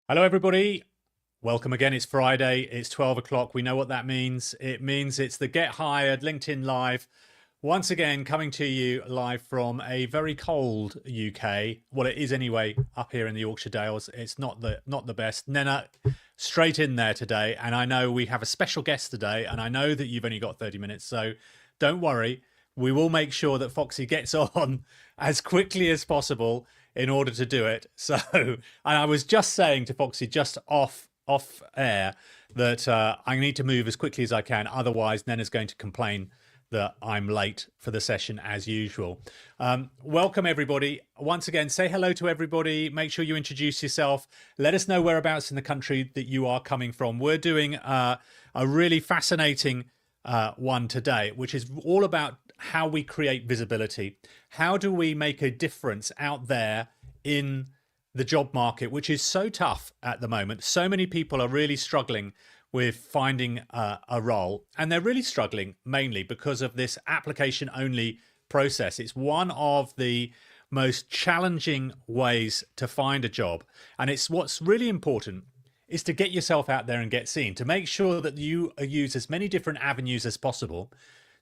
Hello, everybody. Welcome again. It's Friday. It's 12 o'clock. We know what that means. It means it's the Get Hired LinkedIn Live. Once again, coming to you live from a very cold UK. Well, it is anyway up here in the Yorkshire Dales. It's not the best. Nena, straight in there today. And I know we have a special guest today. And I know that you've only got 30 minutes. So don't worry. We will make sure that Foxy gets on as quickly as possible in order to do it. So, and I was just saying to Foxy just off air that I need to move as quickly as I can. Otherwise, Nena's going to complain that I'm late for the session as usual. Welcome, everybody. Once again, say hello to everybody. Make sure you introduce yourself. Let us know whereabouts in the country that you are coming from. We're doing a really fascinating one today, which is all about how we create visibility. How do we make a difference out there in the job market, which is so tough at the moment? So many people are really struggling with finding a role, and they're really struggling mainly because of this application only process. It's one of the most challenging ways to find a job, and it's what's really important is to get yourself out there and get seen, to make sure that you use as many different avenues as possible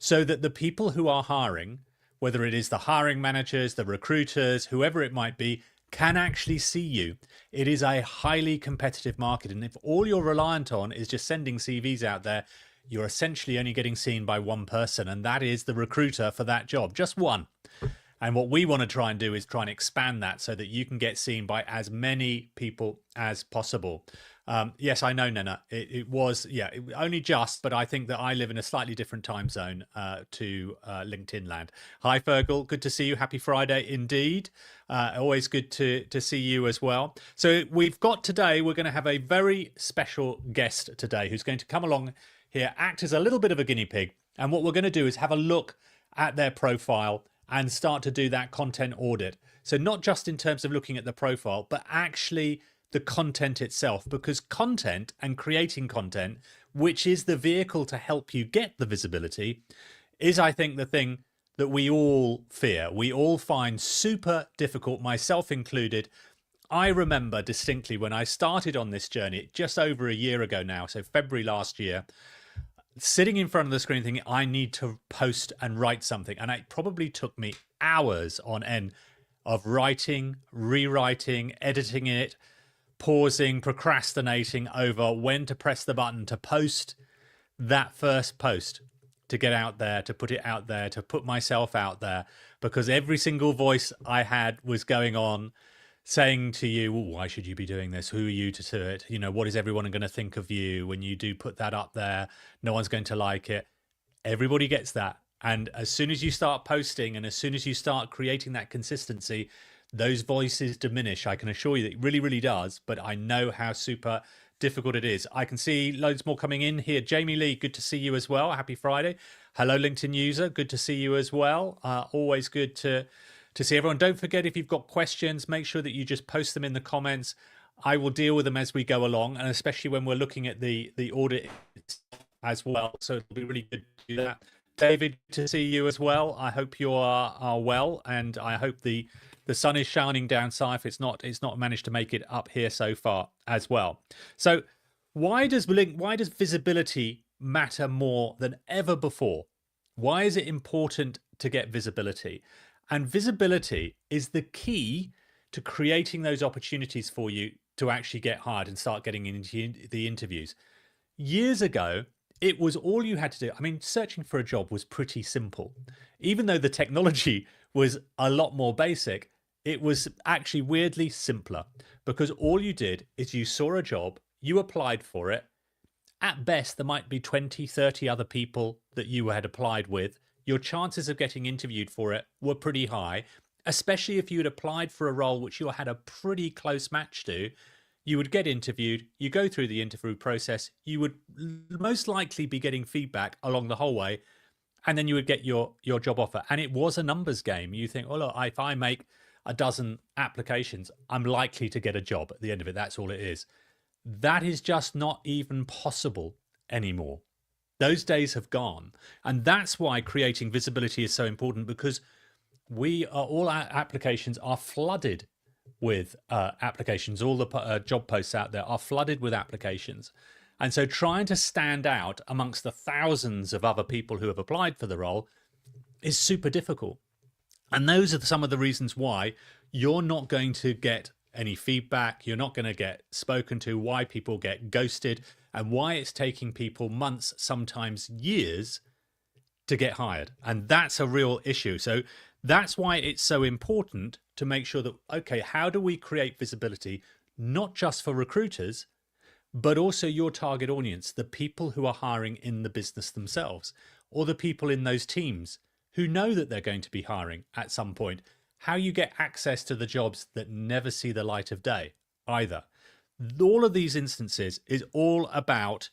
so that the people who are hiring, whether it is the hiring managers, the recruiters, whoever it might be, can actually see you. It is a highly competitive market. And if all you're reliant on is just sending CVs out there, you're essentially only getting seen by one person, and that is the recruiter for that job, just one. And what we want to try and do is try and expand that so that you can get seen by as many people as possible. Yes, I know, Nena. It was, yeah, only just, but I think that I live in a slightly different time zone to LinkedIn land. Hi, Fergal. Good to see you. Happy Friday indeed. Always good to see you as well. So we've got today, we're going to have a very special guest today who's going to come along here, act as a little bit of a guinea pig. And what we're going to do is have a look at their profile and start to do that content audit. So not just in terms of looking at the profile, but actually the content itself, because content and creating content, which is the vehicle to help you get the visibility, is, I think, the thing that we all fear. We all find super difficult, myself included. I remember distinctly when I started on this journey just over a year ago now, so February last year, sitting in front of the screen thinking I need to post and write something. And it probably took me hours on end of writing, rewriting, editing it, pausing, procrastinating over when to press the button to post that first post, to get out there, to put it out there, to put myself out there, because every single voice I had was going on saying to you, well, why should you be doing this? Who are you to do it? You know, what is everyone going to think of you when you do put that up there? No one's going to like it. Everybody gets that. And as soon as you start posting and as soon as you start creating that consistency, those voices diminish. I can assure you that it really, really does. But I know how super difficult it is. I can see loads more coming in here. Jamie Lee, good to see you as well. Happy Friday. Hello, LinkedIn user. Good to see you as well. Always good to see everyone. Don't forget, if you've got questions, make sure that you just post them in the comments. I will deal with them as we go along, and especially when we're looking at the audit as well. So it'll be really good to do that. David, to see you as well. I hope you are well, and I hope the sun is shining down south. It's not managed to make it up here so far as well. So why does visibility matter more than ever before? Why is it important to get visibility? And visibility is the key to creating those opportunities for you to actually get hired and start getting into the interviews. Years ago, it was all you had to do. I mean, searching for a job was pretty simple. Even though the technology was a lot more basic, it was actually weirdly simpler, because all you did is you saw a job, you applied for it. At best, there might be 20, 30 other people that you had applied with. Your chances of getting interviewed for it were pretty high, especially if you had applied for a role which you had a pretty close match to. You would get interviewed, you go through the interview process, you would most likely be getting feedback along the whole way, and then you would get your job offer. And it was a numbers game. You think, oh, look, if I make a dozen applications, I'm likely to get a job at the end of it. That's all it is. That is just not even possible anymore. Those days have gone. And that's why creating visibility is so important, because all our applications are flooded with applications. All the job posts out there are flooded with applications. And so trying to stand out amongst the thousands of other people who have applied for the role is super difficult. And those are some of the reasons why you're not going to get any feedback, you're not going to get spoken to, why people get ghosted, and why it's taking people months, sometimes years, to get hired. And that's a real issue. So that's why it's so important to make sure that, okay, how do we create visibility, not just for recruiters, but also your target audience, the people who are hiring in the business themselves, or the people in those teams who know that they're going to be hiring at some point. How you get access to the jobs that never see the light of day either. All of these instances is all about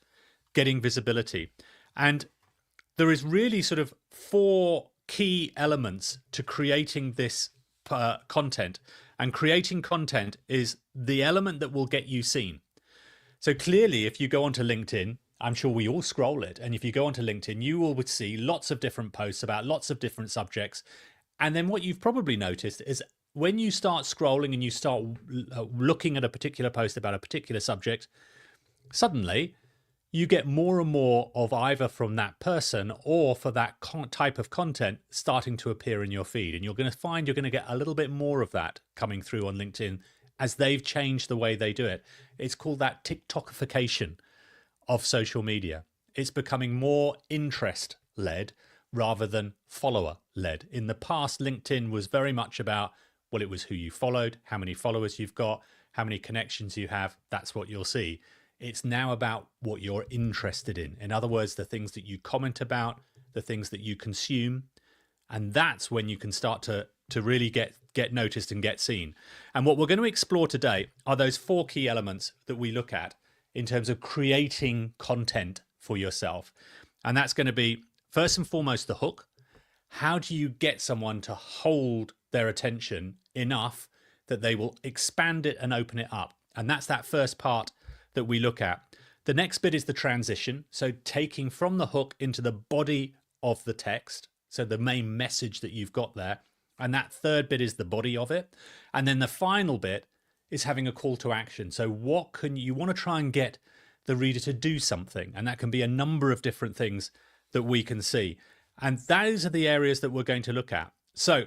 getting visibility. And there is really sort of 4 key elements to creating this content. And creating content is the element that will get you seen. So clearly, if you go onto LinkedIn, I'm sure we all scroll it. And if you go onto LinkedIn, you will would see lots of different posts about lots of different subjects. And then what you've probably noticed is when you start scrolling and you start looking at a particular post about a particular subject, suddenly you get more and more of either from that person or for that type of content starting to appear in your feed. And you're going to find you're going to get a little bit more of that coming through on LinkedIn as they've changed the way they do it. It's called that TikTokification of social media. It's becoming more interest-led rather than follower-led. In the past, LinkedIn was very much about, well, it was who you followed, how many followers you've got, how many connections you have. That's what you'll see. It's now about what you're interested in. In other words, the things that you comment about, the things that you consume. And that's when you can start to really get noticed and get seen. And what we're going to explore today are those 4 key elements that we look at in terms of creating content for yourself. And that's going to be, first and foremost, the hook. How do you get someone to hold their attention enough that they will expand it and open it up? And that's that first part that we look at. The next bit is the transition. So taking from the hook into the body of the text. So the main message that you've got there. And that third bit is the body of it. And then the final bit is having a call to action. So what can you want to try and get the reader to do something? And that can be a number of different things that we can see. And those are the areas that we're going to look at. So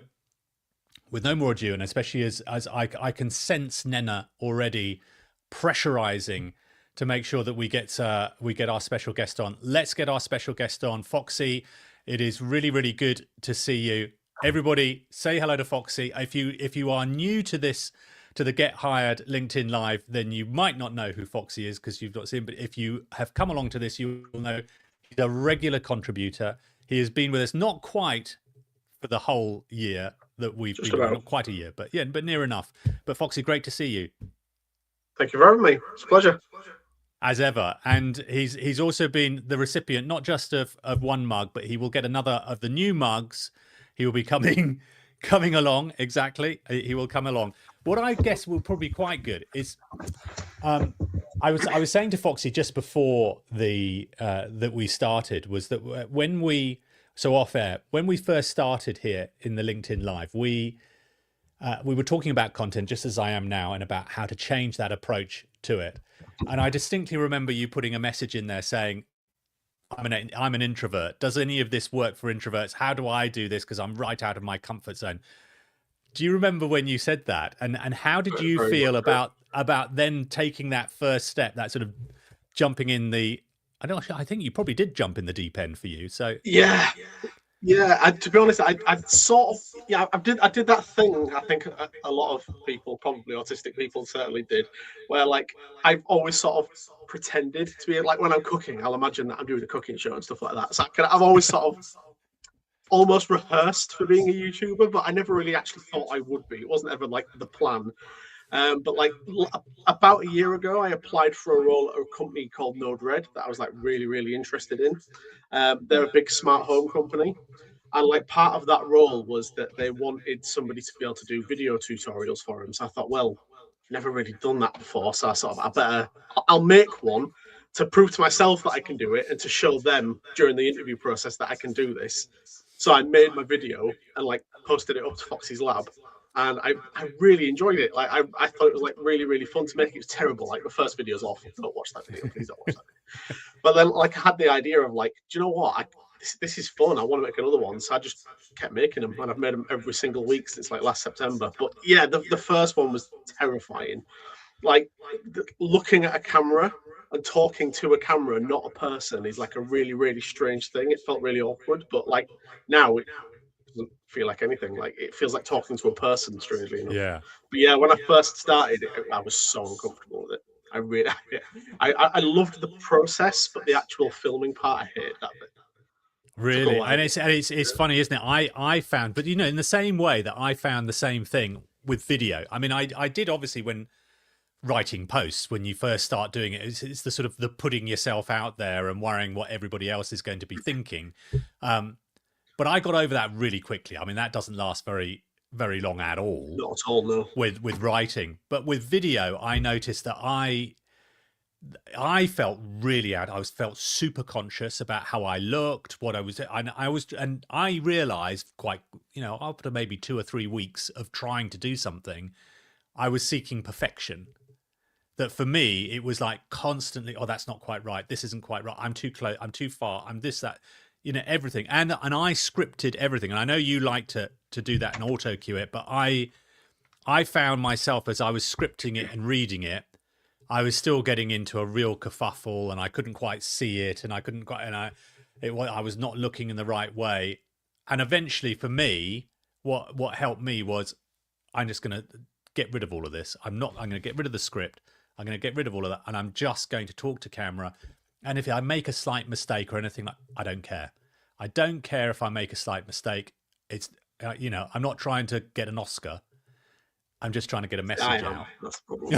with no more ado, and especially as I can sense Nena already pressurizing to make sure that we get our special guest on. Let's get our special guest on. Foxy, it is really, really good to see you. Everybody say hello to Foxy. If you are new to this, to the Get Hired LinkedIn Live, then you might not know who Foxy is because you've not seen him. But if you have come along to this, you will know he's a regular contributor. He has been with us not quite for the whole year that we've been, not quite a year, but yeah, but near enough. But Foxy, great to see you. Thank you for having me. It's a pleasure. As ever. And he's also been the recipient, not just of one mug, but he will get another of the new mugs. He will be coming along. Exactly. He will come along. What I guess will probably be quite good is, I was saying to Foxy just before that we started was that when we off air, when we first started here in the LinkedIn Live, we were talking about content just as I am now and about how to change that approach to it. And I distinctly remember you putting a message in there saying, I'm an introvert. Does any of this work for introverts? How do I do this? Because I'm right out of my comfort zone. Do you remember when you said that? And how did you feel about then taking that first step, that sort of jumping in the, I think you probably did jump in the deep end for you. So yeah. To be honest, I sort of I did that thing. I think a lot of people, probably autistic people, certainly did, where like I've always sort of pretended to be like when I'm cooking, I'll imagine that I'm doing a cooking show and stuff like that. So I've always sort of almost rehearsed for being a YouTuber, but I never really actually thought I would be. It wasn't ever like the plan. But like about a year ago, I applied for a role at a company called Node Red that I was like really, really interested in. They're a big smart home company. And like part of that role was that they wanted somebody to be able to do video tutorials for them. So I thought, well, I've never really done that before. So I'll make one to prove to myself that I can do it and to show them during the interview process that I can do this. So I made my video and like posted it up to Foxy's lab. and I really enjoyed it. Like I thought it was like really really fun to make. It was terrible. Like the first video is awful. Don't watch that video. Please don't watch that video. But then like I had the idea of like, do you know what? This is fun. I want to make another one. So I just kept making them, and I've made them every single week since like last September. But yeah, the first one was terrifying. Like looking at a camera and talking to a camera, not a person, is like a really really strange thing. It felt really awkward, but like now it doesn't feel like anything. Like it feels like talking to a person, strangely enough. Yeah. But yeah, when I first started, I was so uncomfortable with it. I really, I loved the process, but the actual filming part, I hated that bit. Took a Really, while. and it's funny, isn't it? I found, but you know, in the same way that I found the same thing with video. I mean, I did obviously when writing posts when you first start doing it. It's the sort of the putting yourself out there and worrying what everybody else is going to be thinking. But I got over that really quickly. I mean, that doesn't last very long at all. Not at all, no. With writing, but with video, I noticed that I felt really out. I felt super conscious about how I looked, what I was, and I realized quite, you know, after maybe 2 or 3 weeks of trying to do something, I was seeking perfection. That for me, it was like constantly, oh, that's not quite right. This isn't quite right. I'm too close. I'm too far. I'm this, that, you know, everything. And I scripted everything. And I know you like to do that and auto cue it, but I found myself as I was scripting it and reading it, I was still getting into a real kerfuffle, and I couldn't quite see it, and I couldn't quite, and I was not looking in the right way. And eventually, for me, what helped me was, I'm just going to get rid of all of this. I'm going to get rid of the script. I'm going to get rid of all of that, and I'm just going to talk to camera. And if I make a slight mistake or anything, like, I don't care. I don't care if I make a slight mistake. It's you know, I'm not trying to get an Oscar. I'm just trying to get a message out. That's probably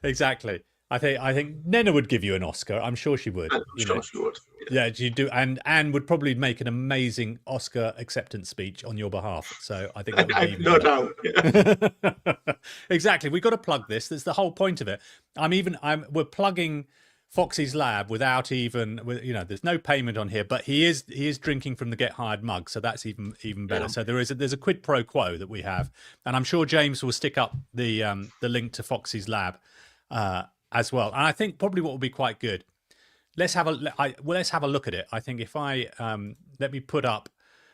Exactly. I think Nena would give you an Oscar. I'm sure she would. I'm sure she would. Yeah, you do, and would probably make an amazing Oscar acceptance speech on your behalf. So I think that would be no doubt. Yeah. Exactly. We've got to plug this. That's the whole point of it. We're plugging Foxy's Lab without even, you know, there's no payment on here, but he is drinking from the Get Hired mug, so that's even better. Yeah. So there's a quid pro quo that we have, and I'm sure James will stick up the link to Foxy's Lab as well. And I think probably what will be quite good. Let's have a look at it. I think if I let me put up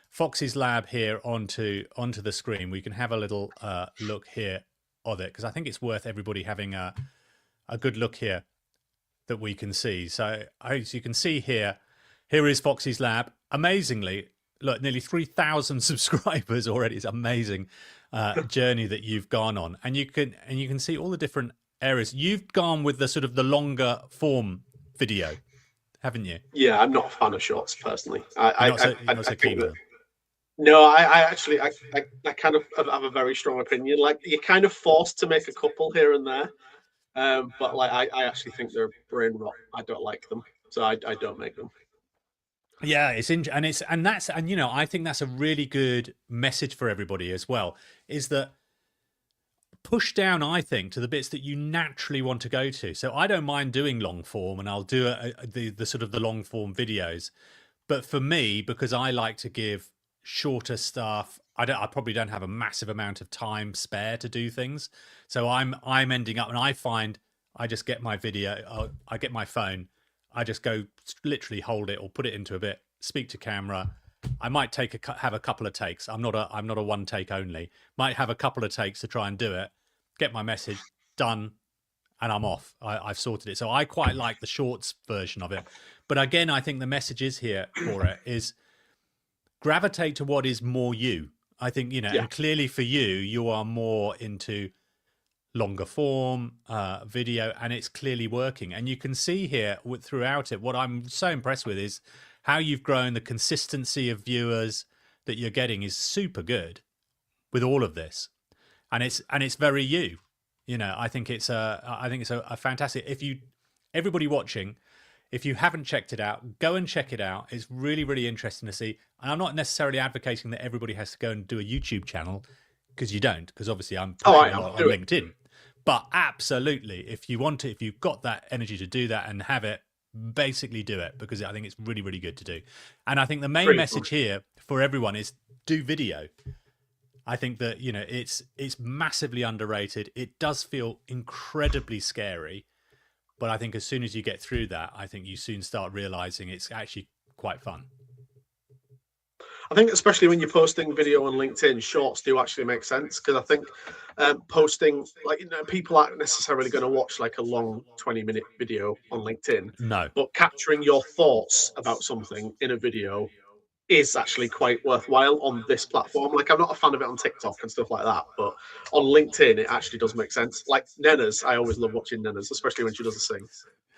Foxy's Lab here onto the screen, we can have a little look here of it, because I think it's worth everybody having a good look here that we can see. So as you can see here is Foxy's Lab. Amazingly, look, nearly 3,000 subscribers already. It's amazing journey that you've gone on, and you can see all the different areas. You've gone with the sort of the longer form video, haven't you? Yeah, I'm not a fan of shorts personally. I actually kind of have a very strong opinion. Like, you're kind of forced to make a couple here and there. But like I actually think they're brain rot. I don't like them, so I don't make them. Yeah, and you know, I think that's a really good message for everybody as well. Is that push down, I think, to the bits that you naturally want to go to. So I don't mind doing long form, and I'll do the sort of the long form videos. But for me, because I like to give shorter stuff, I probably don't have a massive amount of time spare to do things. So I'm ending up, and I find I just get my video, I get my phone, I just go literally hold it or put it into a bit, speak to camera. I might have a couple of takes. I'm not a one take only. Might have a couple of takes to try and do it, get my message done, and I'm off. I've sorted it. So I quite like the shorts version of it. But again, I think the message is here for it is gravitate to what is more you. I think, you know, and clearly for you are more into longer form video, and it's clearly working. And you can see here throughout it, what I'm so impressed with is how you've grown. The consistency of viewers that you're getting is super good with all of this, and it's very you. You know, I think it's a fantastic. Everybody watching, if you haven't checked it out, go and check it out. It's really, really interesting to see. And I'm not necessarily advocating that everybody has to go and do a YouTube channel, because you don't, because obviously I'm pushing a lot on LinkedIn. But absolutely, if you want to, if you've got that energy to do that and have it, basically do it, because I think it's really, really good to do. And I think the main message here for everyone is do video. I think that, it's massively underrated. It does feel incredibly scary, but I think as soon as you get through that, I think you soon start realizing it's actually quite fun. I think especially when you're posting video on LinkedIn, shorts do actually make sense because I think posting like people aren't necessarily going to watch like a long 20-minute video on LinkedIn, No. but capturing your thoughts about something in a video is actually quite worthwhile on this platform. Like I'm not a fan of it on TikTok and stuff like that, but on LinkedIn it actually does make sense. Like Nena's, I always love watching Nena's, especially when she does a sing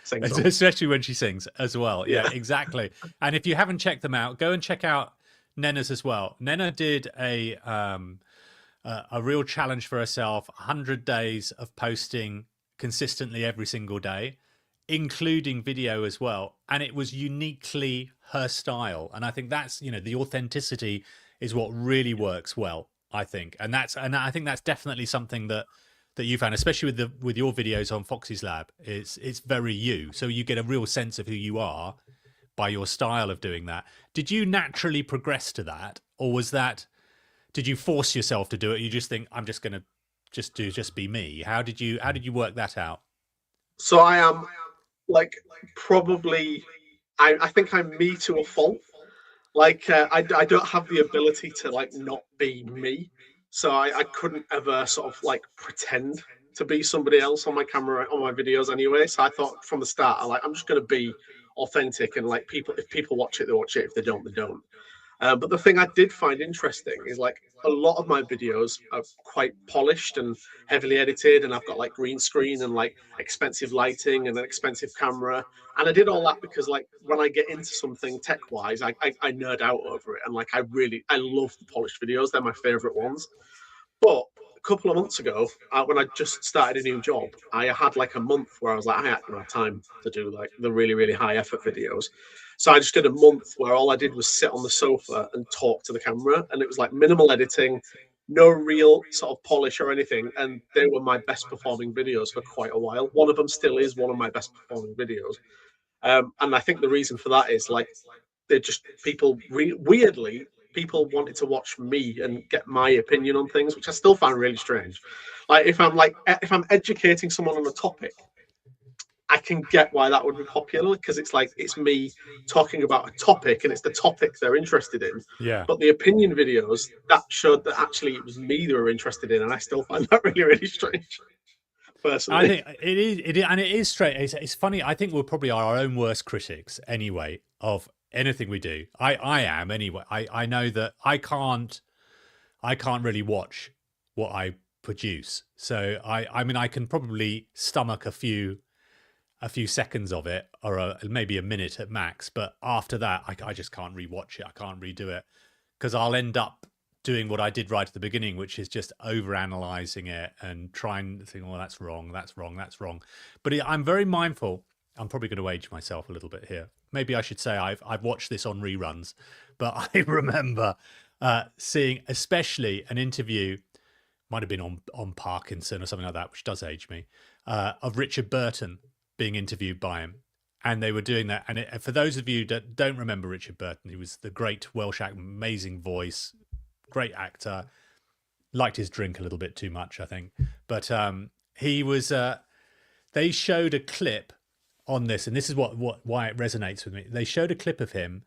song. Especially when she sings as well. Yeah, Yeah. exactly. And if you haven't checked them out, go and check out Nena's as well. Nena did a real challenge for herself, 100 days of posting consistently every single day, including video as well, and it was uniquely her style. And I think that's, the authenticity is what really works well, I think. And I think that's definitely something that you found, especially with your videos on Foxy's Lab. It's very you, so you get a real sense of who you are by your style of doing that. Did you naturally progress to that, or did you force yourself to do it? You just think, I'm just going to just be me. How did you work that out? So I am like probably I think I'm me to a fault. Like I don't have the ability to like not be me, so I couldn't ever sort of like pretend to be somebody else on my camera on my videos anyway. So I thought from the start, I'm just going to be authentic and like people if people watch it they watch it, if they don't they don't. But the thing I did find interesting is like a lot of my videos are quite polished and heavily edited, and I've got like green screen and like expensive lighting and an expensive camera. And I did all that because like when I get into something tech wise, I nerd out over it, and like I love the polished videos. They're my favorite ones. But a couple of months ago, when I just started a new job, I had like a month where I was like, I don't have time to do like the really, really high effort videos. So I just did a month where all I did was sit on the sofa and talk to the camera. And it was like minimal editing, no real sort of polish or anything. And they were my best performing videos for quite a while. One of them still is one of my best performing videos. And I think the reason for that is like they're just weirdly people wanted to watch me and get my opinion on things, which I still find really strange. Like if I'm educating someone on a topic, I can get why that would be popular because it's like it's me talking about a topic and it's the topic they're interested in. Yeah. But the opinion videos that showed that actually it was me they were interested in, and I still find that really, really strange. I Personally. think it is straight. It's funny. I think we're probably our own worst critics anyway of anything we do. I am anyway. I know that I can't really watch what I produce. So I mean I can probably stomach a few seconds of it, or maybe a minute at max. But after that, I just can't rewatch it. I can't redo it because I'll end up doing what I did right at the beginning, which is just over analyzing it and trying to think, oh, that's wrong, that's wrong, that's wrong. But I'm very mindful. I'm probably going to age myself a little bit here. Maybe I should say I've watched this on reruns, but I remember seeing especially an interview, might have been on Parkinson or something like that, which does age me, of Richard Burton being interviewed by him. And they were doing that. And for those of you that don't remember Richard Burton, he was the great Welsh actor, amazing voice, great actor. Liked his drink a little bit too much, I think. But he was. They showed a clip on this, and this is why it resonates with me. They showed a clip of him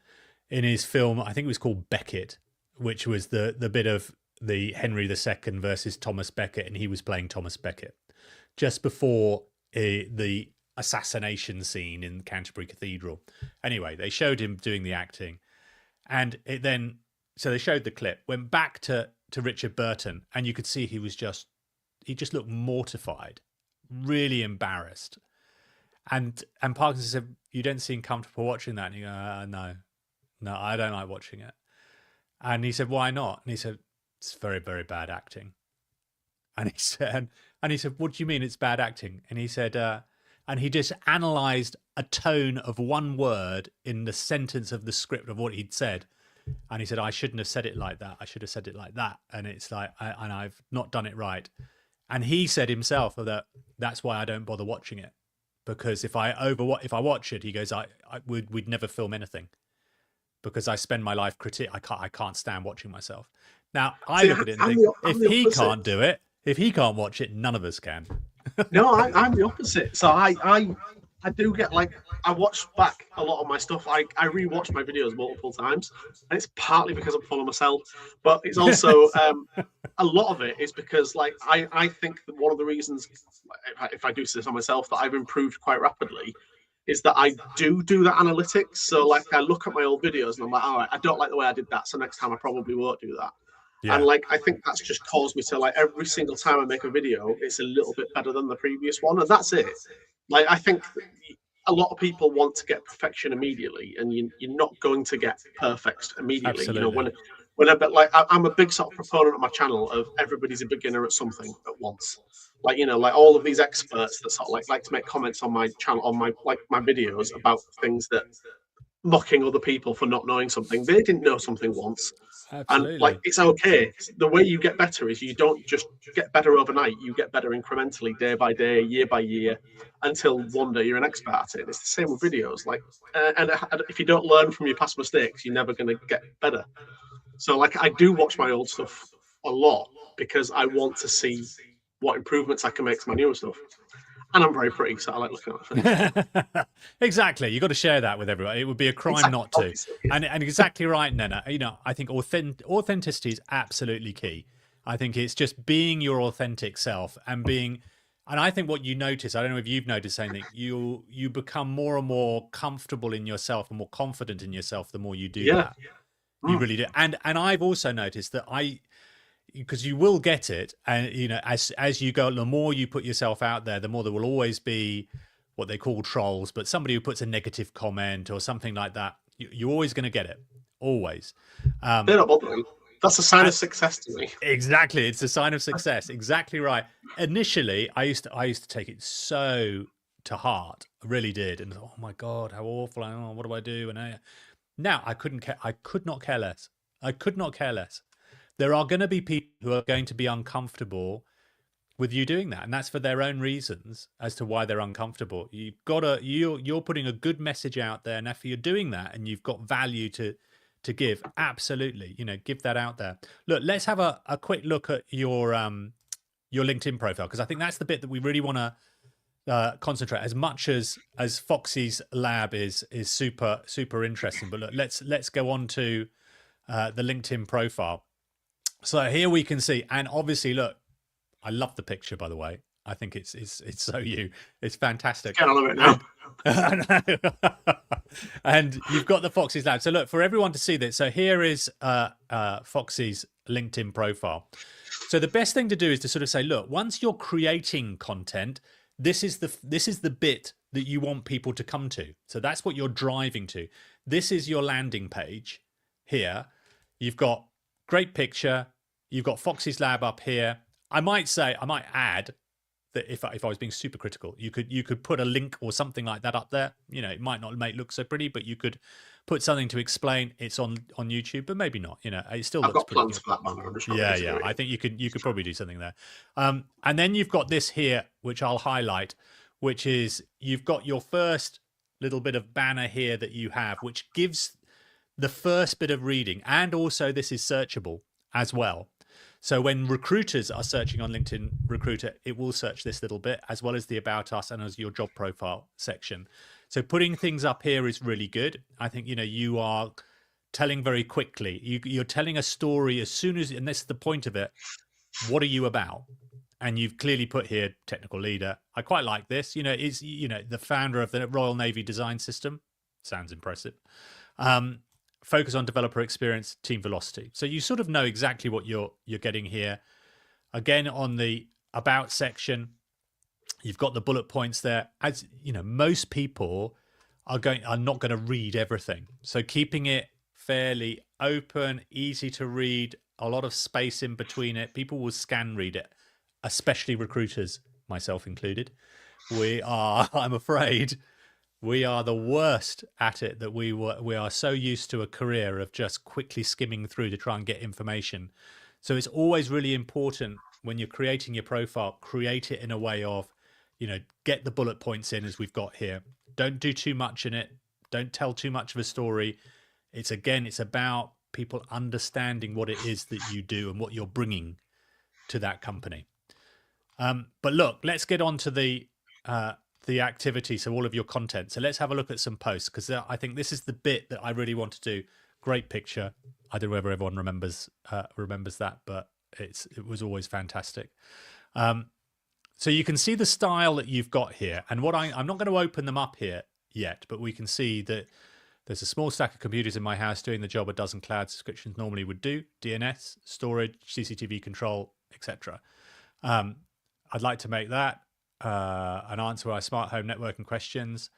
in his film. I think it was called Becket, which was the bit of the Henry II versus Thomas Becket, and he was playing Thomas Becket just before the assassination scene in Canterbury Cathedral. Anyway, they showed him doing the acting, and so they showed the clip, went back to Richard Burton, and you could see he just looked mortified, really embarrassed. And Parkinson said, "You don't seem comfortable watching that." And he go, no, I don't like watching it. And he said, "Why not?" And he said, "It's very, very bad acting." And he said, "What do you mean it's bad acting?" And he said, and he just analysed a tone of one word in the sentence of the script of what he'd said. And he said, "I shouldn't have said it like that. I should have said it like that." And it's like, and I've not done it right. And he said himself that that's why I don't bother watching it, because if I watch it, he goes, we'd never film anything, because I spend my life I can't stand watching myself. Now, I See, look at it and I'm think, I'm if the he opposite. can't do it, if he can't watch it, none of us can. No, I'm the opposite. So I do get like I watch back a lot of my stuff. I rewatch my videos multiple times, and it's partly because I'm full of myself, but it's also a lot of it is because like I think that one of the reasons if I do say this on myself that I've improved quite rapidly is that I do that analytics. So like I look at my old videos and I'm like, all right, I don't like the way I did that, so next time I probably won't do that. And Yeah, like I think that's just caused me to like every single time I make a video, it's a little bit better than the previous one, and that's it. Like I think a lot of people want to get perfection immediately, and you're not going to get perfect immediately. You know, absolutely. when I bet like I'm a big sort of proponent of my channel of everybody's a beginner at something at once. Like like all of these experts that sort of like to make comments on my channel on my like my videos about things that mocking other people for not knowing something. They didn't know something once, and like Absolutely. it's okay. The way you get better is you don't just get better overnight. You get better incrementally, day by day, year by year, until one day you're an expert at it. And it's the same with videos. Like, and if you don't learn from your past mistakes, you're never going to get better. So, like, I do watch my old stuff a lot because I want to see what improvements I can make to my newer stuff. And I'm very pretty, so I like looking at my face. Exactly. You've got to share that with everyone. It would be a crime Exactly, not to. obviously. And exactly right, Nena. You know, I think authenticity is absolutely key. I think it's just being your authentic self and being, and I think what you notice, I don't know if you've noticed anything, you become more and more comfortable in yourself and more confident in yourself the more you do Yeah. that. You Mm. really do. And I've also noticed that because you will get it, and you know, as you go, the more you put yourself out there, the more there will always be what they call trolls, but somebody who puts a negative comment or something like that. You're always going to get it, always. They're um not bothering. That's a sign and of success to me. exactly, it's a sign of success. Exactly right. Initially I used to take it so to heart. I really did. And oh my god, how awful. What do I do? And now I could not care less. I could not care less. There are going to be people who are going to be uncomfortable with you doing that, and that's for their own reasons as to why they're uncomfortable. You're putting a good message out there, and if you're doing that and you've got value to give, absolutely, you know, give that out there. Look, let's have a quick look at your LinkedIn profile, because I think that's the bit that we really want to concentrate. As much as Foxy's lab is super interesting, but look, let's go on to the LinkedIn profile. So here we can see, and obviously, look, I love the picture, by the way. I think it's so you. It's fantastic. Get on with it And and you've got the Foxy's lab. So look, for everyone to see this. So here is Foxy's LinkedIn profile. So the best thing to do is to sort of say, look, once you're creating content, this is the bit that you want people to come to. So that's what you're driving to. This is your landing page here. You've got great picture. You've got Foxy's lab up here. I might add that if I was being super critical, you could put a link or something like that up there. You know, it might not make it look so pretty, but you could put something to explain it's on YouTube, but maybe not. You know, it still I've looks got pretty plans good. for that, man. I'm just not Yeah, ready to do yeah. it. I think you could probably do something there. And then you've got this here, which I'll highlight, which is you've got your first little bit of banner here that you have, which gives the first bit of reading, and also this is searchable as well. So when recruiters are searching on LinkedIn Recruiter, it will search this little bit as well as the About Us and as your job profile section. So putting things up here is really good. I think, you know, you are telling very quickly. You're telling a story as soon as, and this is the point of it. What are you about? And you've clearly put here technical leader. I quite like this. You know, is the founder of the Royal Navy Design System. Sounds impressive. Focus on developer experience, team velocity. So you sort of know exactly what you're getting here. Again, on the about section, you've got the bullet points there. As you know, most people are not going to read everything. So keeping it fairly open, easy to read, a lot of space in between it. People will scan read it, especially recruiters, myself included. I'm afraid, we are the worst at it. That we are so used to a career of just quickly skimming through to try and get information. So it's always really important when you're creating your profile, create it in a way of, you know, get the bullet points in as we've got here. Don't do too much in it. Don't tell too much of a story. It's about people understanding what it is that you do and what you're bringing to that company. But look, let's get on to the activity, so all of your content. So let's have a look at some posts, because I think this is the bit that I really want to do. Great picture. I don't know whether everyone remembers that, but it was always fantastic. So you can see the style that you've got here, and what I'm not going to open them up here yet, but we can see that there's a small stack of computers in my house doing the job a dozen cloud subscriptions normally would do: DNS, storage, CCTV control, etc. I'd like to make that an answer our smart home networking questions.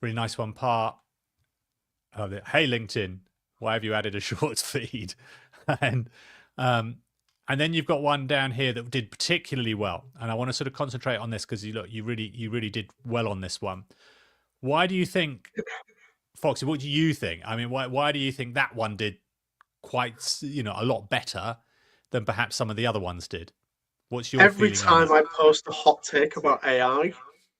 Really nice one part. Hey LinkedIn, why have you added a shorts feed? And then you've got one down here that did particularly well, and I want to sort of concentrate on this because you really did well on this one. Why do you think, Foxy? What do you think? I mean, why do you think that one did quite a lot better than perhaps some of the other ones did? What's your Every feeling on time that? I post a hot take about AI,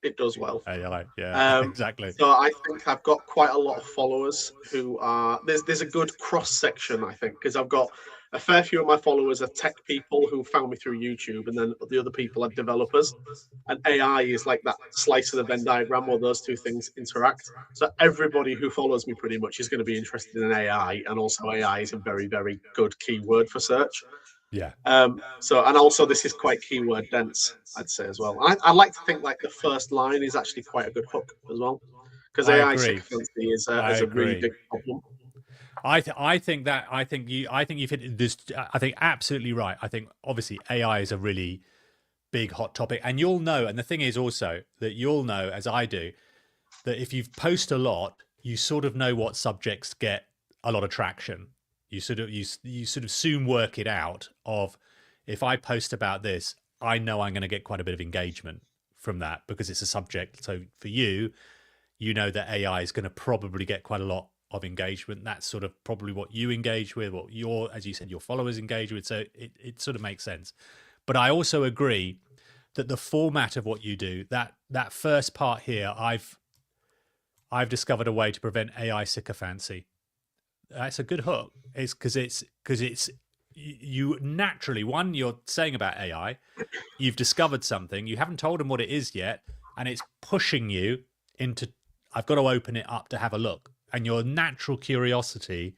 it does well. AI, yeah, exactly. So I think I've got quite a lot of followers who are there's a good cross section, I think, because I've got a fair few of my followers are tech people who found me through YouTube, and then the other people are developers. And AI is like that slice of the Venn diagram where those two things interact. So everybody who follows me pretty much is going to be interested in AI, and also AI is a very, very good keyword for search. Yeah. And also this is quite keyword dense, I'd say as well. I like to think like the first line is actually quite a good hook as well, because I AI agree. sycophancy is I a really agree. big problem. I think you've hit this. I think absolutely right. I think obviously AI is a really big hot topic, and you'll know. And the thing is also that you'll know, as I do, that if you post a lot, you sort of know what subjects get a lot of traction. You sort of soon work it out of, if I post about this, I know I'm going to get quite a bit of engagement from that because it's a subject. So for you, you know that AI is going to probably get quite a lot of engagement. That's sort of probably what you engage with, what as you said, your followers engage with. So it sort of makes sense. But I also agree that the format of what you do, that first part here, I've discovered a way to prevent AI sycophancy. That's a good hook. It's because you naturally, one, you're saying about AI, you've discovered something, you haven't told them what it is yet, and it's pushing you into, I've got to open it up to have a look. And your natural curiosity,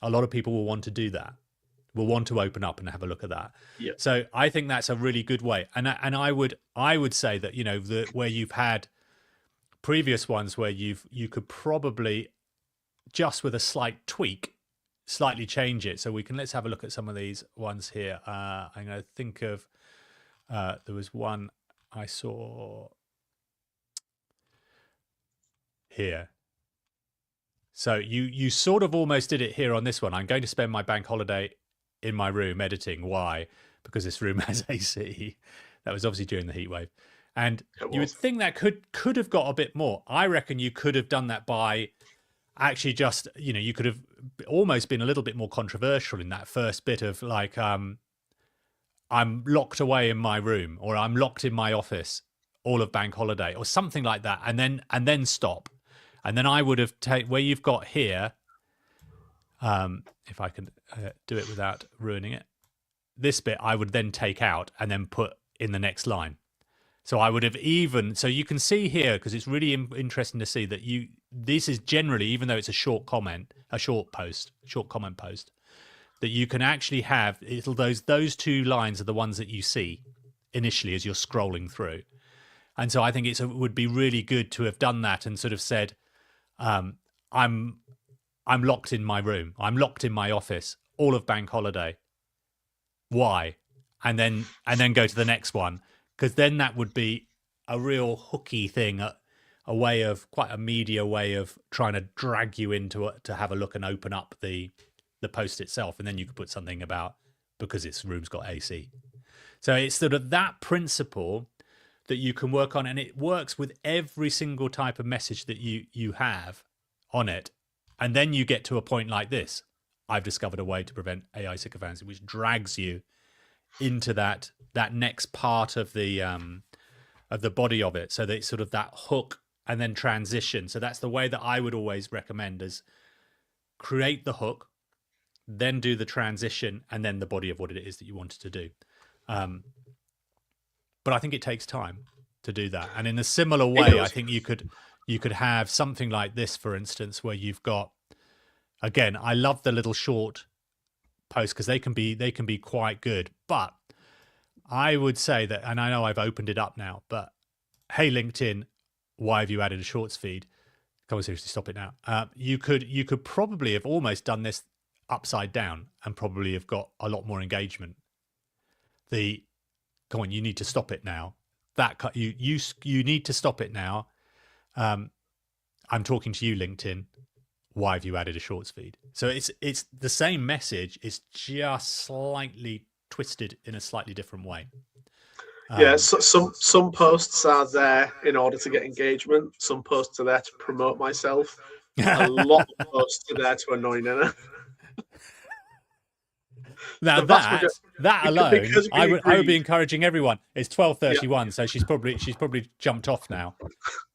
a lot of people will want to do that, will want to open up and have a look at that. Yeah. So I think that's a really good way. And I would say that, where you've had previous ones where you could probably, just with a slight tweak, slightly change it. So let's have a look at some of these ones here. I'm going to think of, there was one I saw here. So you sort of almost did it here on this one. I'm going to spend my bank holiday in my room editing. Why? Because this room has AC. That was obviously during the heat wave. And you would think that could have got a bit more. I reckon you could have done that by actually just, you could have almost been a little bit more controversial in that first bit of like, I'm locked away in my room, or I'm locked in my office all of bank holiday, or something like that. And then stop. And then I would have where you've got here, if I can do it without ruining it, this bit I would then take out and then put in the next line. So I would have so you can see here, because it's really interesting to see that this is generally, even though it's a short comment post, that you can actually have those two lines are the ones that you see initially as you're scrolling through. And so I think it would be really good to have done that and sort of said, I'm locked in my room, I'm locked in my office all of bank holiday. Why? And then go to the next one, because then that would be a real hooky thing, a way of, quite a media way of trying to drag you into it to have a look and open up the post itself. And then you could put something about, because its room's got AC. So it's sort of that principle that you can work on, and it works with every single type of message that you have on it. And then you get to a point like this: I've discovered a way to prevent AI sycophancy, which drags you into that next part of the body of it, so that it's sort of that hook and then transition. So that's the way that I would always recommend, is create the hook, then do the transition, and then the body of what it is that you wanted to do. But I think it takes time to do that. And in a similar way, I think you could have something like this, for instance, where you've got, again, I love the little short posts because they can be quite good. But I would say that, and I know I've opened it up now, but hey, LinkedIn, why have you added a shorts feed? Come on, seriously, stop it now. You could probably have almost done this upside down and probably have got a lot more engagement. Come on, you need to stop it now. You need to stop it now. I'm talking to you, LinkedIn. Why have you added a shorts feed? So it's the same message. It's just slightly twisted in a slightly different way. Yeah, so some posts are there in order to get engagement. Some posts are there to promote myself. A lot of posts are there to annoy Nina. Now that alone, I would be encouraging everyone. It's 12:31, so she's probably jumped off now.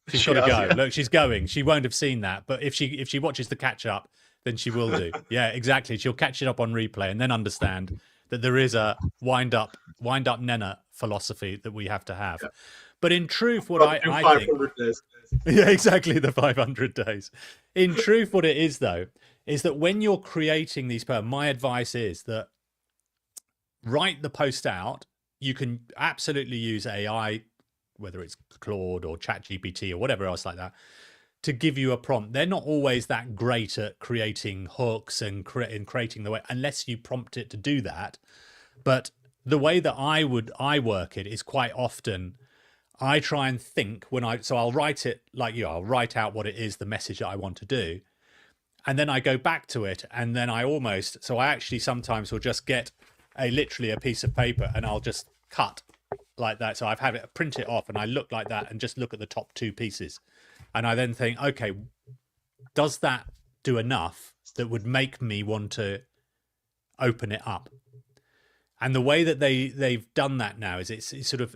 She's got to go. Yeah. Look, she's going. She won't have seen that, but if she watches the catch up, then she will do. Yeah, exactly. She'll catch it up on replay and then understand that there is a wind up Nena philosophy that we have to have. Yeah. But in truth, what I think, days. Yeah, exactly, the 500 days. In truth, what it is though, is that when you're creating these posts, my advice is that write the post out. You can absolutely use AI, whether it's Claude or ChatGPT or whatever else like that, to give you a prompt. They're not always that great at creating hooks and creating the way, unless you prompt it to do that. But the way that I work it is quite often I try and think so I'll write it like you, I'll write out what it is, the message that I want to do. And then I go back to it. And then I actually sometimes will just get literally a piece of paper and I'll just cut like that. So I've had it, print it off and I look like that and just look at the top two pieces. And I then think, okay, does that do enough that would make me want to open it up? And the way that they've done that now is it's sort of,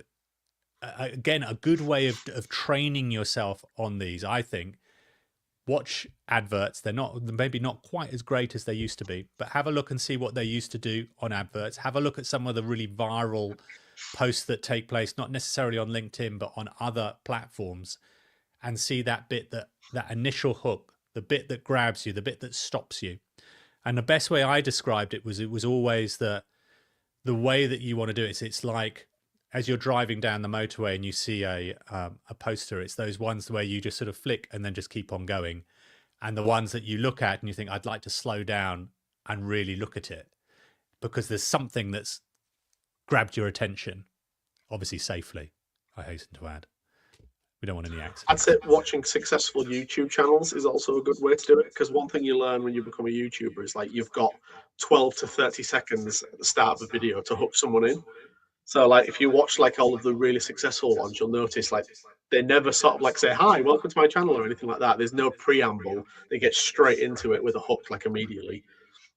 again, a good way of training yourself on these. I think watch adverts. They're maybe not quite as great as they used to be, but have a look and see what they used to do on adverts. Have a look at some of the really viral posts that take place, not necessarily on LinkedIn, but on other platforms, and see that bit, that initial hook, the bit that grabs you, the bit that stops you. And the best way I described it was always the way that you want to do it. It's like as you're driving down the motorway and you see a poster, it's those ones where you just sort of flick and then just keep on going. And the ones that you look at and you think, I'd like to slow down and really look at it because there's something that's grabbed your attention, obviously safely, I hasten to add. We don't want any accidents. I'd say watching successful YouTube channels is also a good way to do it, because one thing you learn when you become a YouTuber is like you've got 12 to 30 seconds at the start of a video to hook someone in. So like if you watch like all of the really successful ones, you'll notice like they never sort of like say, hi, welcome to my channel or anything like that. There's no preamble. They get straight into it with a hook like immediately.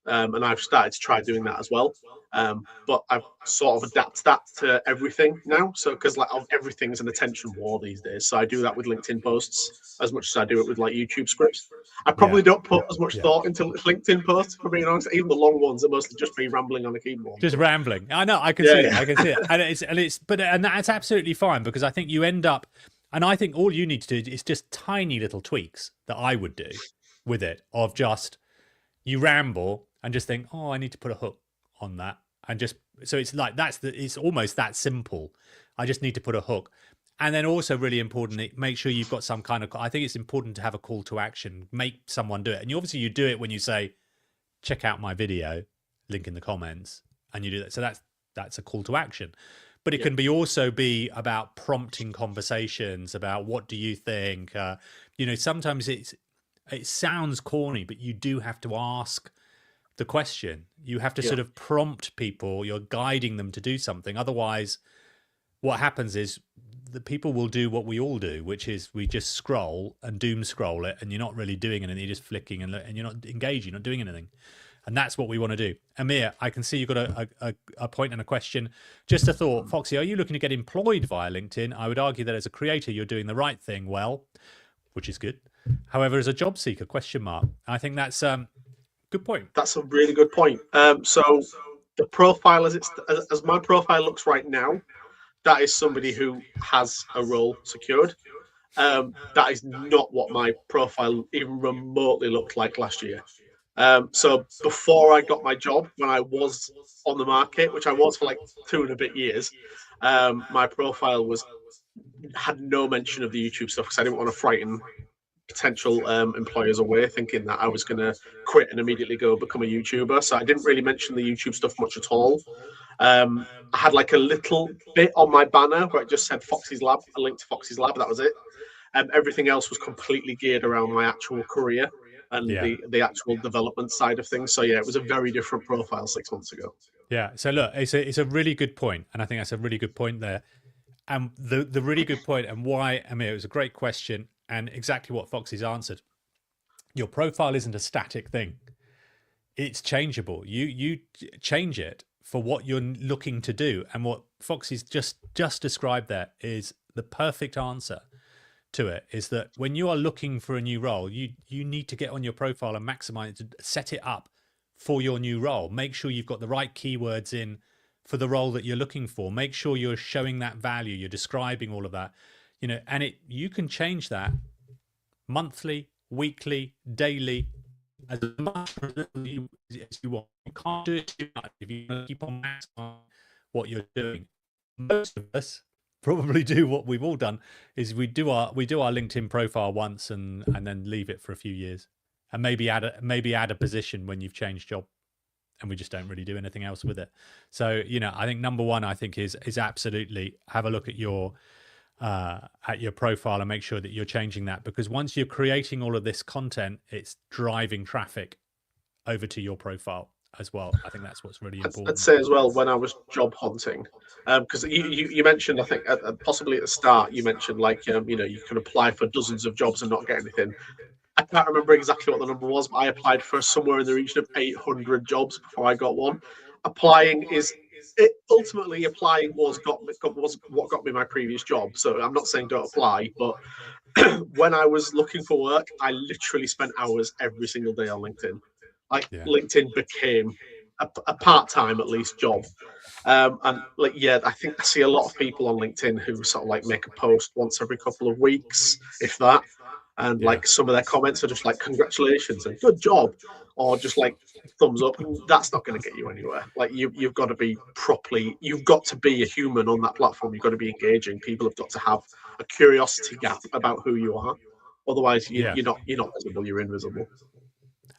And I've started to try doing that as well. But I've sort of adapted that to everything now. So because like everything's an attention war these days. So I do that with LinkedIn posts as much as I do it with like YouTube scripts. I probably don't put as much thought into LinkedIn posts, for being honest. Even the long ones are mostly just me rambling on a keyboard. Just rambling. I know. I can see it. I can see it. And that's absolutely fine, because I think you end up, and I think all you need to do is just tiny little tweaks that I would do with it, of just you ramble and just think, oh, I need to put a hook on that. And just, so it's like, it's almost that simple. I just need to put a hook. And then also really importantly, make sure you've got some kind of, I think it's important to have a call to action, make someone do it. And you do it when you say, check out my video, link in the comments, and you do that. So that's a call to action. But it can also be about prompting conversations about what do you think? Sometimes it sounds corny, but you do have to ask the question. You have to sort of prompt people. You're guiding them to do something. Otherwise, what happens is the people will do what we all do, which is we just scroll and doom scroll it, and you're not really doing anything. You're just flicking and you're not engaging, not doing anything. And that's what we want to do. Amir, I can see you've got a point and a question. Just a thought. Foxy, are you looking to get employed via LinkedIn? I would argue that as a creator, you're doing the right thing well, which is good. However, as a job seeker, ? I think that's good Good point. That's a really good point. So the profile as my profile looks right now, that is somebody who has a role secured. That is not what my profile even remotely looked like last year. So before I got my job, when I was on the market, which I was for like 2.5 years, my profile was had no mention of the YouTube stuff because I didn't want to frighten potential employers away, thinking that I was going to quit and immediately go become a YouTuber. So I didn't really mention the YouTube stuff much at all. I had like a little bit on my banner where it just said Foxy's Lab, a link to Foxy's Lab. That was it. Everything else was completely geared around my actual career and Yeah. the actual development side of things. So yeah, it was a very different profile 6 months ago. Yeah. So look, it's a really good point, and I think that's a really good point there. And the really good point, and why, I mean, it was a great question, and exactly what Foxy's answered. Your profile isn't a static thing. It's changeable. You change it for what you're looking to do. And what Foxy's just described there is the perfect answer to it, is that when you are looking for a new role, you need to get on your profile and maximize it, set it up for your new role. Make sure you've got the right keywords in for the role that you're looking for. Make sure you're showing that value, you're describing all of that, and you can change that monthly, weekly, daily, as much as you want. You can't do it too much if you want to keep on maximizing what you're doing. Most of us probably do what we've all done, is we do our LinkedIn profile once and then leave it for a few years, and maybe add a position when you've changed job, and we just don't really do anything else with it. So I think number one, I think is absolutely have a look at your profile and make sure that you're changing that, because once you're creating all of this content, it's driving traffic over to your profile as well. I think that's what's really important. I'd say as well, when I was job hunting, because you mentioned, I think possibly at the start, you mentioned like you can apply for dozens of jobs and not get anything. I can't remember exactly what the number was, but I applied for somewhere in the region of 800 jobs before I got one. Ultimately applying was what got me my previous job. So I'm not saying don't apply, but when I was looking for work, I literally spent hours every single day on LinkedIn. Like Yeah. LinkedIn became a part-time at least job. And like, yeah, I think I see a lot of people on LinkedIn who sort of like make a post once every couple of weeks, if that. And Yeah. like some of their comments are just like congratulations and good job, or just like thumbs up. And that's not going to get you anywhere. Like you've got to be you've got to be a human on that platform. You've got to be engaging. People have got to have a curiosity gap about who you are. Otherwise, Yeah. you're not visible. You're invisible.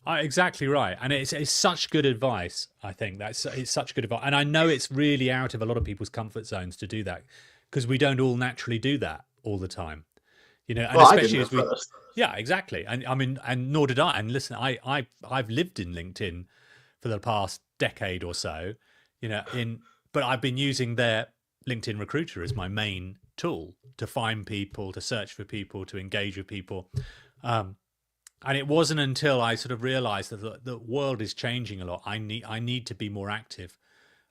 Exactly right, and it's such good advice. I think it's such good advice, and I know it's really out of a lot of people's comfort zones to do that, because we don't all naturally do that all the time, and Well, I especially didn't as at we, first. yeah, exactly, and I mean, and nor did I. And listen, I've lived in LinkedIn for the past decade or so, but I've been using their LinkedIn Recruiter as my main tool to find people, to search for people, to engage with people. And it wasn't until I sort of realized that the world is changing a lot. I need to be more active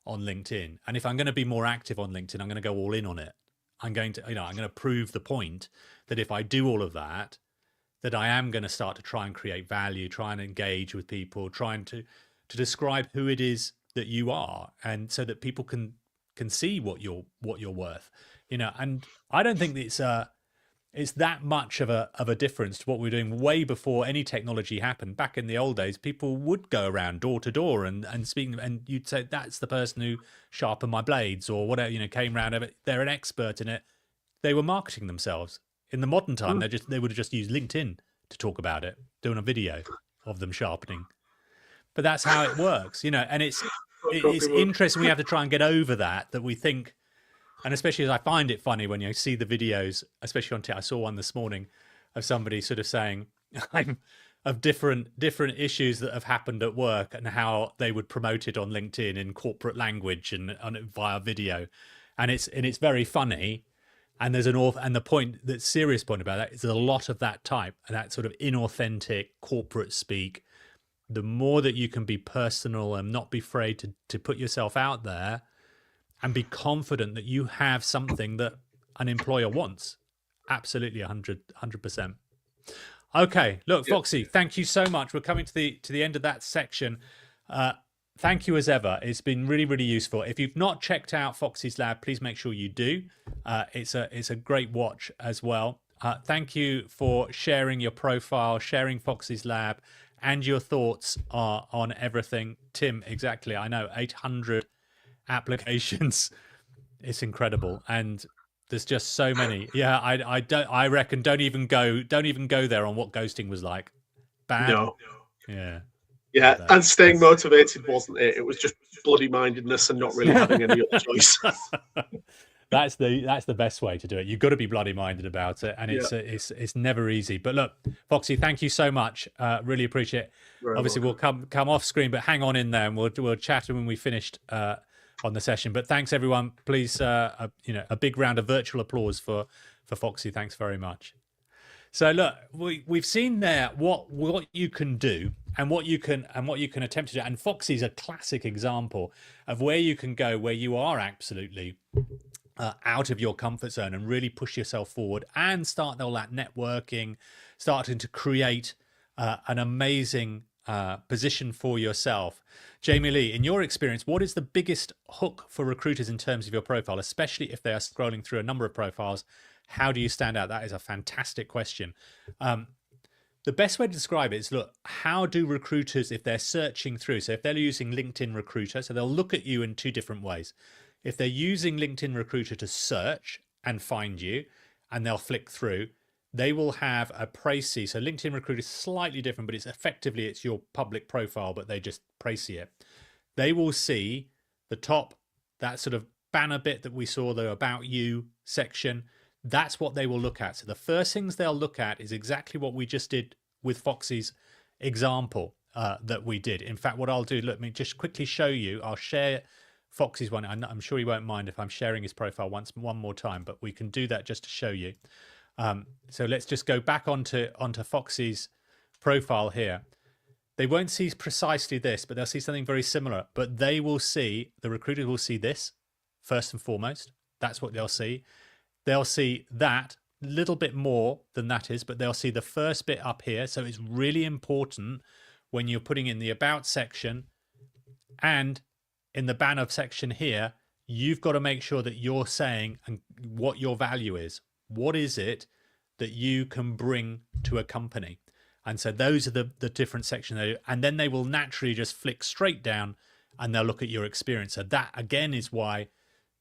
on LinkedIn. And if I'm going to be more active on LinkedIn, I'm going to go all in on it. I'm going to prove the point that if I do all of that, that I am going to start to try and create value, try and engage with people, trying to describe who it is that you are, and so that people can see what you're worth. And I don't think that it's that much of a difference to what we were doing way before any technology happened. Back in the old days, people would go around door to door and speak, and you'd say, that's the person who sharpened my blades or whatever, came around. They're an expert in it. They were marketing themselves. In the modern time, they would have just used LinkedIn to talk about it, doing a video of them sharpening. But that's how it works, and it's interesting. We have to try and get over that we think. And especially as I find it funny when you see the videos, especially on I saw one this morning of somebody sort of saying of different issues that have happened at work and how they would promote it on LinkedIn in corporate language and via video, and it's very funny. And there's the serious point about that is there's a lot of that type, that sort of inauthentic corporate speak. The more that you can be personal and not be afraid to put yourself out there, and be confident that you have something that an employer wants. Absolutely 100%. Okay, look, Yeah. Foxy, thank you so much. We're coming to the end of that section. Thank you as ever. It's been really, really useful. If you've not checked out Foxy's lab, please make sure you do. It's a great watch as well. Thank you for sharing your profile, sharing Foxy's lab, and your thoughts on everything. Tim, exactly. I know 800 applications. It's incredible, and there's just so many. Yeah, I don't. I reckon don't even go there on what ghosting was like. Bad. No. Yeah. I Yeah, bet. and staying motivated wasn't it? It was just bloody mindedness and not really having any other choice. That's the best way to do it. You've got to be bloody minded about it, and Yeah, it's never easy. But look, Foxy, thank you so much. Really appreciate it. very Obviously, we'll welcome. come off screen, but hang on in there, and we'll chat when we finished on the session. But thanks everyone. Please, a big round of virtual applause for Foxy. Thanks very much. So look, we've seen there what you can do and what you can attempt to do. And Foxy's a classic example of where you can go, where you are absolutely out of your comfort zone and really push yourself forward and start all that networking, starting to create an amazing position for yourself. Jamie Lee, in your experience, what is the biggest hook for recruiters in terms of your profile, especially if they are scrolling through a number of profiles? How do you stand out? That is a fantastic question. The best way to describe it is, look, how do recruiters, if they're searching through, so if they're using LinkedIn Recruiter, so they'll look at you in two different ways. If they're using LinkedIn Recruiter to search and find you, and they'll flick through, they will have a précis. So LinkedIn Recruiter is slightly different, but it's your public profile, but they just précis it. They will see the top, that sort of banner bit that we saw, the About You section. That's what they will look at. So the first things they'll look at is exactly what we just did with Foxy's example that we did. In fact, what I'll do, let me just quickly show you. I'll share Foxy's one. I'm sure he won't mind if I'm sharing his profile one more time, but we can do that just to show you. So let's just go back onto Foxy's profile here. They won't see precisely this, but they'll see something very similar. But they will see, the recruiter will see this first and foremost. That's what they'll see. They'll see that a little bit more than that is, but they'll see the first bit up here. So it's really important when you're putting in the About section and in the banner section here, you've got to make sure that you're saying what your value is. What is it that you can bring to a company? And so those are the different sections. And then they will naturally just flick straight down and they'll look at your experience. So that, again, is why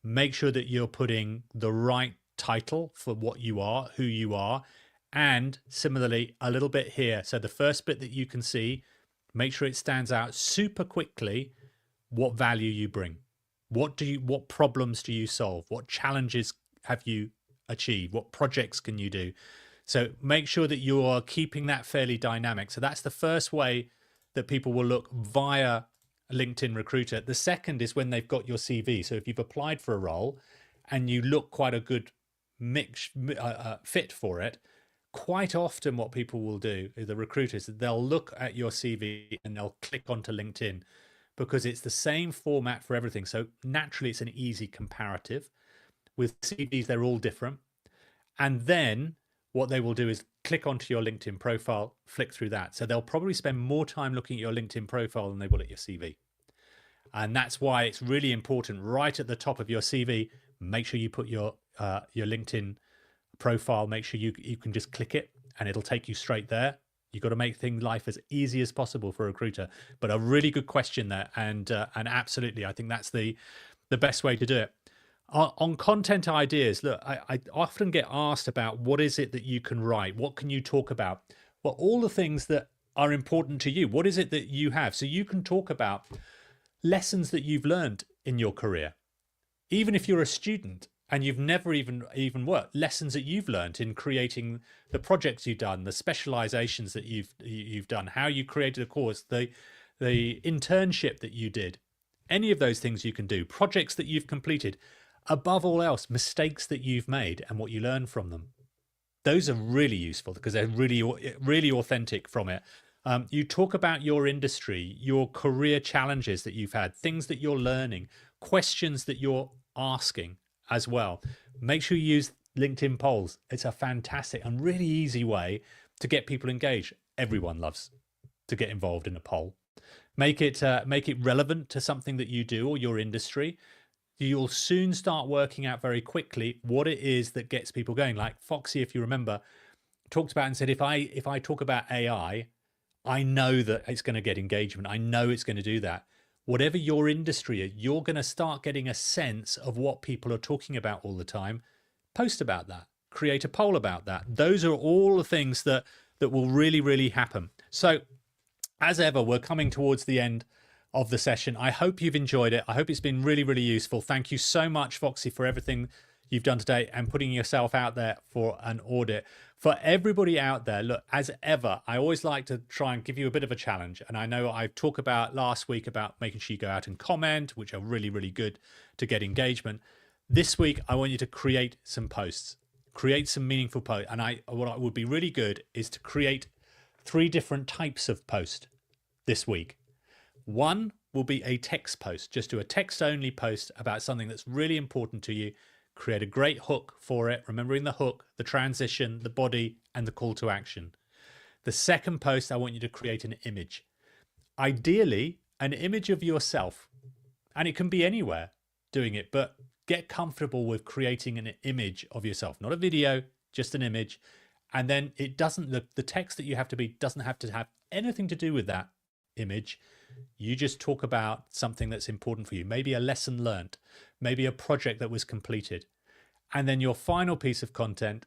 make sure that you're putting the right title for what you are, who you are, and similarly a little bit here. So the first bit that you can see, make sure it stands out super quickly. What value you bring, what problems do you solve, what challenges have you achieved, what projects can you do? So make sure that you are keeping that fairly dynamic. So that's the first way that people will look via LinkedIn Recruiter. The second is when they've got your CV. So if you've applied for a role and you look quite a good fit for it, quite often what people will do, the recruiters, they'll look at your CV and they'll click onto LinkedIn because it's the same format for everything. So naturally it's an easy comparative. With CVs, they're all different. And then what they will do is click onto your LinkedIn profile, flick through that. So they'll probably spend more time looking at your LinkedIn profile than they will at your CV. And that's why it's really important right at the top of your CV, make sure you put your LinkedIn profile, make sure you can just click it and it'll take you straight there. You've got to make life as easy as possible for a recruiter. But a really good question there. And absolutely, I think that's the best way to do it. On content ideas, look, I often get asked about what is it that you can write? What can you talk about? Well, all the things that are important to you. What is it that you have? So you can talk about lessons that you've learned in your career. Even if you're a student and you've never even worked, lessons that you've learned in creating the projects you've done, the specializations that you've done, how you created a course, the internship that you did, any of those things you can do, projects that you've completed. Above all else, mistakes that you've made and what you learn from them. Those are really useful because they're really authentic from it. You talk about your industry, your career challenges that you've had, things that you're learning, questions that you're asking as well. Make sure you use LinkedIn polls. It's a fantastic and really easy way to get people engaged. Everyone loves to get involved in a poll. Make it relevant to something that you do or your industry. You'll soon start working out very quickly what it is that gets people going. Like Foxy, if you remember, talked about and said, if I talk about AI, I know that it's going to get engagement. I know it's going to do that. Whatever your industry is, you're going to start getting a sense of what people are talking about all the time. Post about that. Create a poll about that. Those are all the things that will really, really happen. So as ever, we're coming towards the end of the session. I hope you've enjoyed it. I hope it's been really, really useful. Thank you so much, Foxy, for everything you've done today and putting yourself out there for an audit. For everybody out there, look, as ever, I always like to try and give you a bit of a challenge. And I know I talked about last week about making sure you go out and comment, which are really, really good to get engagement. This week, I want you to create some posts, create some meaningful posts. And what would be really good is to create 3 different types of post this week. One will be a text post. Just do a text only post about something that's really important to you. Create a great hook for it, remembering the hook, the transition, the body, and the call to action. The second post, I want you to create an image. Ideally, an image of yourself. And it can be anywhere doing it, but get comfortable with creating an image of yourself, not a video, just an image. And then it doesn't, the text that you have to be doesn't have to have anything to do with that image. You just talk about something that's important for you, maybe a lesson learned, maybe a project that was completed. And then your final piece of content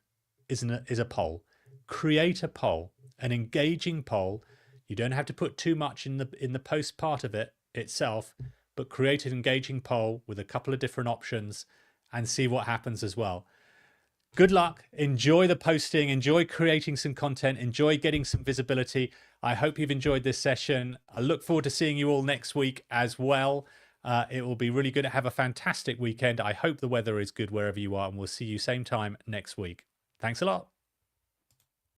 is a poll. Create a poll, an engaging poll. You don't have to put too much in the post part of it itself, but create an engaging poll with a couple of different options and see what happens as well. Good luck. Enjoy the posting. Enjoy creating some content. Enjoy getting some visibility. I hope you've enjoyed this session. I look forward to seeing you all next week as well. It will be really good. Have a fantastic weekend. I hope the weather is good wherever you are, and we'll see you same time next week. Thanks a lot.